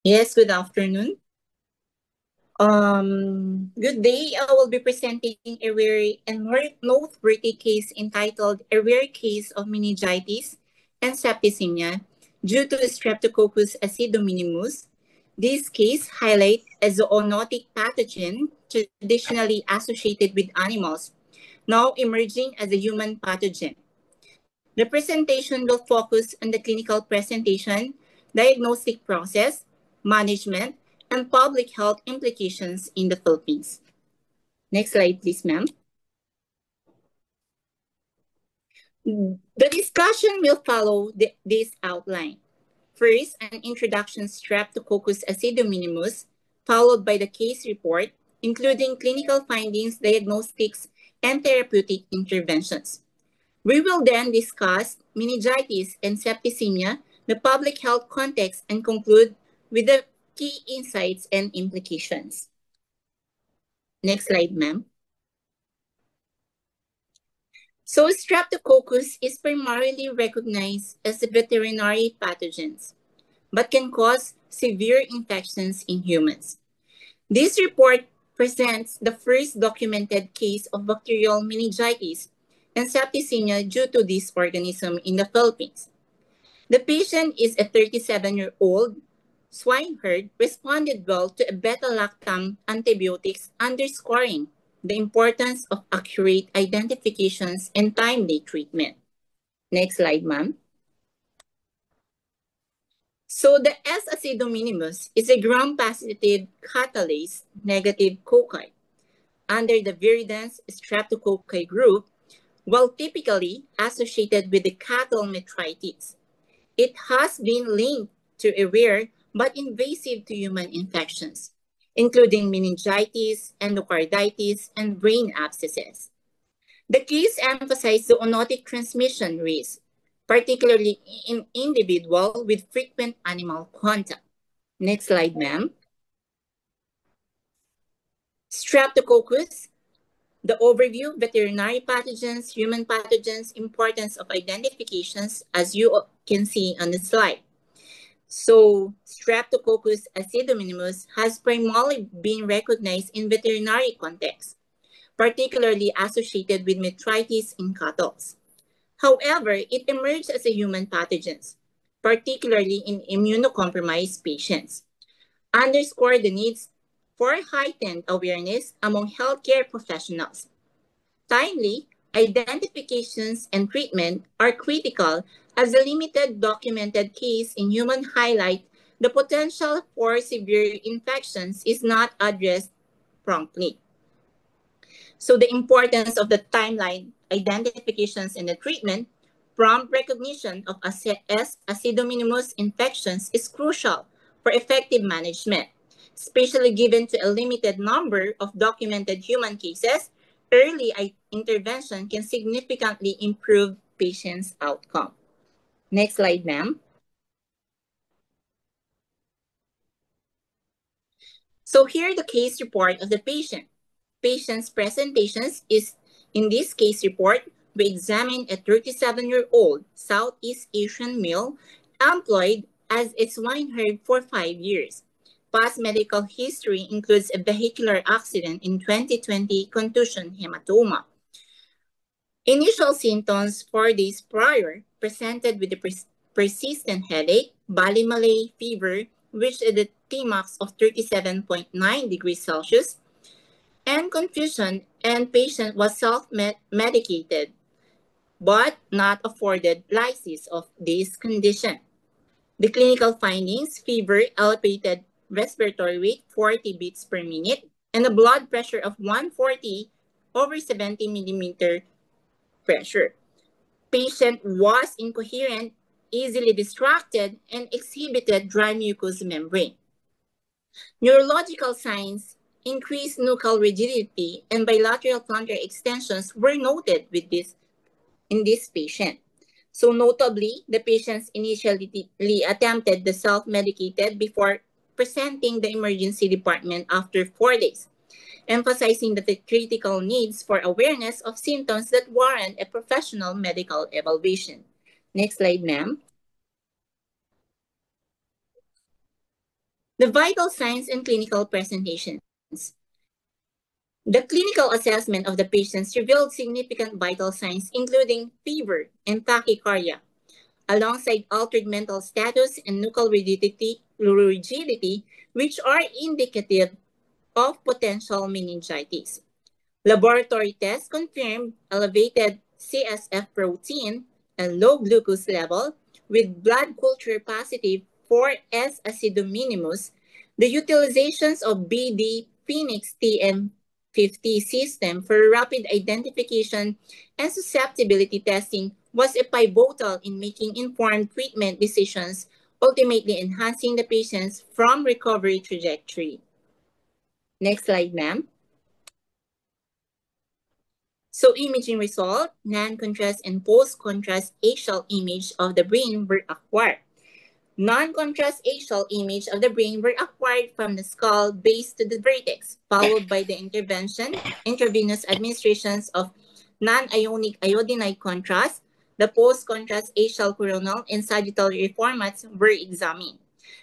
Yes, good afternoon. Good day. I will be presenting a rare and noteworthy case entitled A Rare Case of Meningitis and Septicemia due to Streptococcus acidominimus. This case highlights a zoonotic pathogen traditionally associated with animals, now emerging as a human pathogen. The presentation will focus on the clinical presentation, diagnostic process, management, and public health implications in the Philippines. Next slide, please, ma'am. The discussion will follow this outline. First, an introduction Streptococcus acidominimus, followed by the case report, including clinical findings, diagnostics, and therapeutic interventions. We will then discuss meningitis and septicemia, the public health context, and conclude with the key insights and implications. Next slide, ma'am. So Streptococcus is primarily recognized as a veterinary pathogen, but can cause severe infections in humans. This report presents the first documented case of bacterial meningitis and septicemia due to this organism in the Philippines. The patient is a 37-year-old swineherd responded well to a beta-lactam antibiotics, underscoring the importance of accurate identifications and timely treatment. Next slide, ma'am. So the S. acidominimus is a gram-positive catalase negative cocci under the viridans streptococci group, while typically associated with the cattle metritis. It has been linked to a rare but invasive to human infections, including meningitis, endocarditis, and brain abscesses. The case emphasized zoonotic transmission risk, particularly in individuals with frequent animal contact. Next slide, ma'am. Streptococcus, the overview, veterinary pathogens, human pathogens, importance of identifications, as you can see on the slide. So, Streptococcus acidominimus has primarily been recognized in veterinary contexts, particularly associated with metritis in cattle. However, it emerged as a human pathogen, particularly in immunocompromised patients, underscore the needs for heightened awareness among healthcare professionals. Timely identifications and treatment are critical as the limited documented case in human highlight the potential for severe infections is not addressed promptly. So the importance of the timeline, identifications, and the treatment, prompt recognition of S. acidominimus infections is crucial for effective management, especially given to a limited number of documented human cases. Early intervention can significantly improve patients' outcome. Next slide, ma'am. So here the case report of the patient. Patient's presentations is, in this case report, we examined a 37-year-old Southeast Asian male employed as a swineherd for 5 years. Past medical history includes a vehicular accident in 2020 contusion hematoma. Initial symptoms 4 days prior presented with a persistent headache, Bali Malay fever, which is the Tmax of 37.9 degrees Celsius, and confusion, and patient was self-medicated but not afforded lysis of this condition. The clinical findings, fever, elevated respiratory rate 40 beats per minute, and a blood pressure of 140 over 70 millimeter pressure. Patient was incoherent, easily distracted, and exhibited dry mucous membrane. Neurological signs, increased nuchal rigidity, and bilateral plantar extensions were noted in this patient. So notably, the patients initially attempted the self-medicated before presenting the emergency department after 4 days, emphasizing that the critical needs for awareness of symptoms that warrant a professional medical evaluation. Next slide, ma'am. The vital signs and clinical presentations. The clinical assessment of the patients revealed significant vital signs, including fever and tachycardia, alongside altered mental status and nuchal rigidity, which are indicative of potential meningitis. Laboratory tests confirmed elevated CSF protein and low glucose level with blood culture positive for S. acidominimus. The utilizations of BD Phoenix TM50 system for rapid identification and susceptibility testing was a pivotal in making informed treatment decisions, ultimately enhancing the patient's from recovery trajectory. Next slide, ma'am. So imaging result, non-contrast and post-contrast axial image of the brain were acquired. Non-contrast axial image of the brain were acquired from the skull base to the vertex, followed by the intravenous administrations of non-ionic iodinide contrast. The post-contrast axial coronal and sagittal reformats were examined.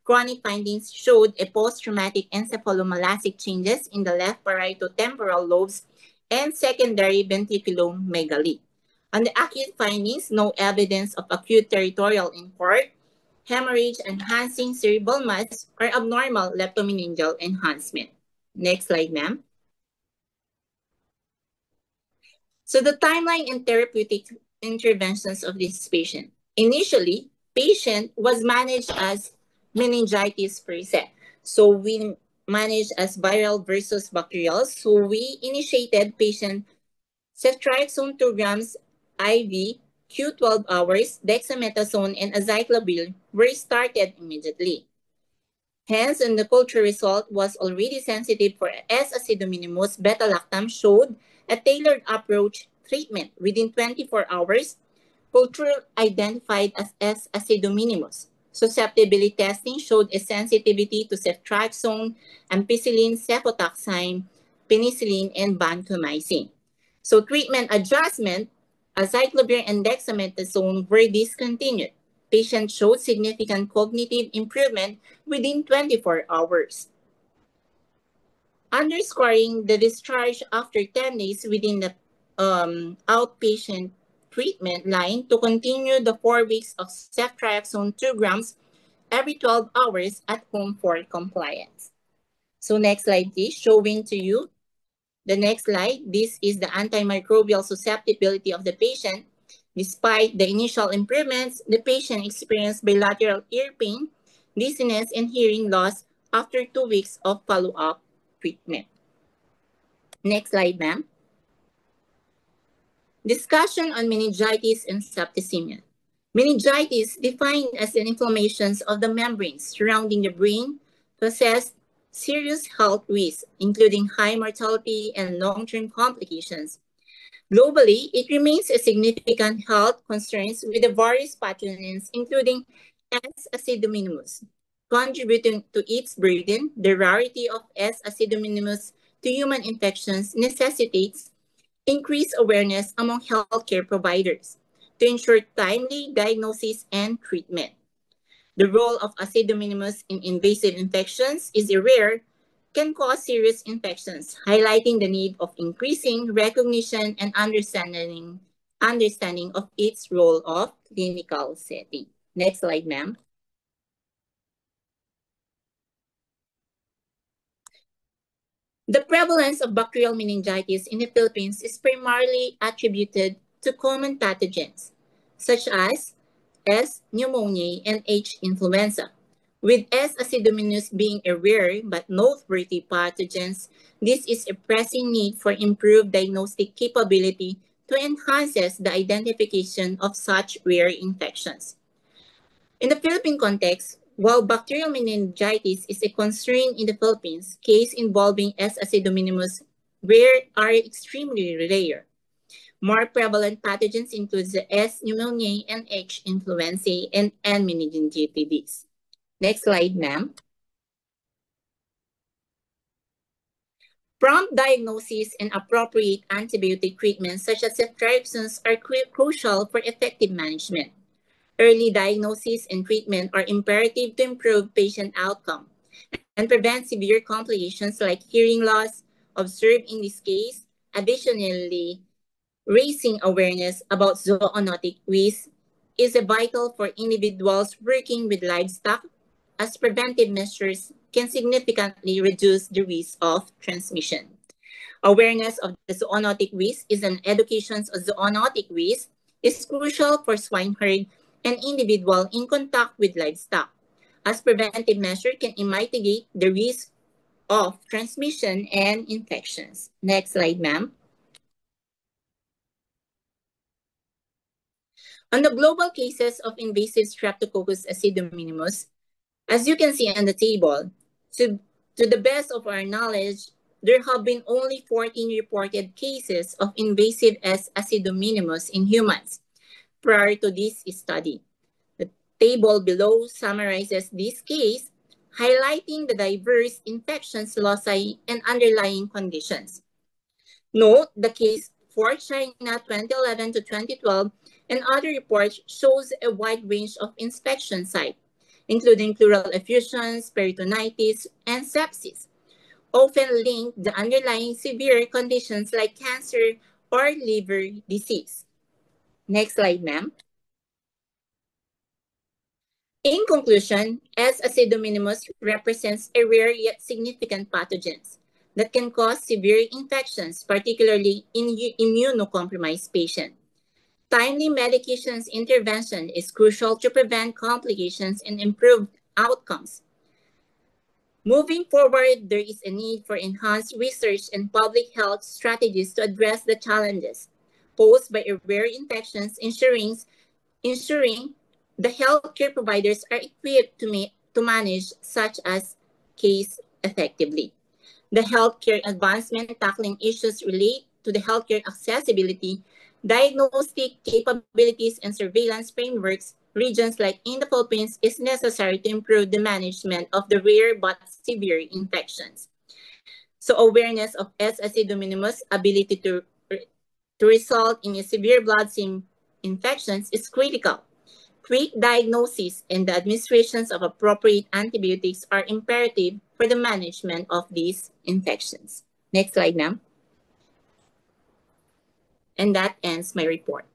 Chronic findings showed a post-traumatic encephalomalacic changes in the left parieto-temporal lobes and secondary ventriculomegaly. On the acute findings, no evidence of acute territorial infarct, hemorrhage enhancing cerebral mass, or abnormal leptomeningeal enhancement. Next slide, ma'am. So the timeline and therapeutic interventions of this patient. Initially, patient was managed as meningitis per se. So we managed as viral versus bacterial. So we initiated patient ceftriaxone 2 grams IV Q12 hours, dexamethasone, and acyclovir were started immediately. Hence, and the culture result was already sensitive for S. acidominimus, beta-lactam showed a tailored approach treatment within 24 hours. Culture identified as S. acidominimus. Susceptibility testing showed a sensitivity to ceftriaxone, ampicillin, cefotaxime, penicillin, and vancomycin. So treatment adjustment, acyclovir and dexamethasone were discontinued. Patients showed significant cognitive improvement within 24 hours. Underscoring the discharge after 10 days within the outpatient treatment line to continue the 4 weeks of ceftriaxone 2 grams every 12 hours at home for compliance. So next slide, please, showing to you the next slide. This is the antimicrobial susceptibility of the patient. Despite the initial improvements, the patient experienced bilateral ear pain, dizziness, and hearing loss after 2 weeks of follow-up treatment. Next slide, ma'am. Discussion on meningitis and septicemia. Meningitis, defined as an inflammation of the membranes surrounding the brain, possess serious health risks, including high mortality and long-term complications. Globally, it remains a significant health concern with the various pathogens, including S. acidominimus. Contributing to its burden, the rarity of S. acidominimus to human infections necessitates increased awareness among healthcare providers to ensure timely diagnosis and treatment. The role of acidominimus in invasive infections is rare, can cause serious infections, highlighting the need of increasing recognition and understanding of its role of clinical setting. Next slide, ma'am. The prevalence of bacterial meningitis in the Philippines is primarily attributed to common pathogens, such as S. pneumoniae and H. influenza. With S. acidominimus being a rare but noteworthy pathogens, this is a pressing need for improved diagnostic capability to enhance the identification of such rare infections. In the Philippine context, while bacterial meningitis is a concern in the Philippines, cases involving S. acidominimus are extremely rare. More prevalent pathogens include the S. pneumoniae and H. influenzae and meningitis. Next slide, ma'am. Prompt diagnosis and appropriate antibiotic treatments such as ceftriaxone are crucial for effective management. Early diagnosis and treatment are imperative to improve patient outcome. and prevent severe complications like hearing loss observed in this case. Additionally, raising awareness about zoonotic waste is vital for individuals working with livestock, as preventive measures can significantly reduce the risk of transmission. Awareness of the zoonotic waste is an education of zoonotic waste is crucial for swine herd and individual in contact with livestock, as preventive measure can mitigate the risk of transmission and infections. Next slide, ma'am. On the global cases of invasive Streptococcus acidominimus, as you can see on the table, to, to the best of our knowledge, there have been only 14 reported cases of invasive S. acidominimus in humans prior to this study. The table below summarizes this case, highlighting the diverse infections, loci, and underlying conditions. Note the case for China 2011 to 2012 and other reports shows a wide range of inspection sites, including pleural effusions, peritonitis, and sepsis, often linked to underlying severe conditions like cancer or liver disease. Next slide, ma'am. In conclusion, S. acidominimus represents a rare yet significant pathogen that can cause severe infections, particularly in immunocompromised patients. Timely medications intervention is crucial to prevent complications and improve outcomes. Moving forward, there is a need for enhanced research and public health strategies to address the challenges posed by rare infections, ensuring the healthcare providers are equipped to manage such as case effectively. The healthcare advancement tackling issues relate to the healthcare accessibility, diagnostic capabilities, and surveillance frameworks. Regions like in the Philippines is necessary to improve the management of the rare but severe infections. So awareness of S. acidominimus ability to result in a severe bloodstream infections is critical. Quick diagnosis and the administrations of appropriate antibiotics are imperative for the management of these infections. Next slide, ma'am. And that ends my report.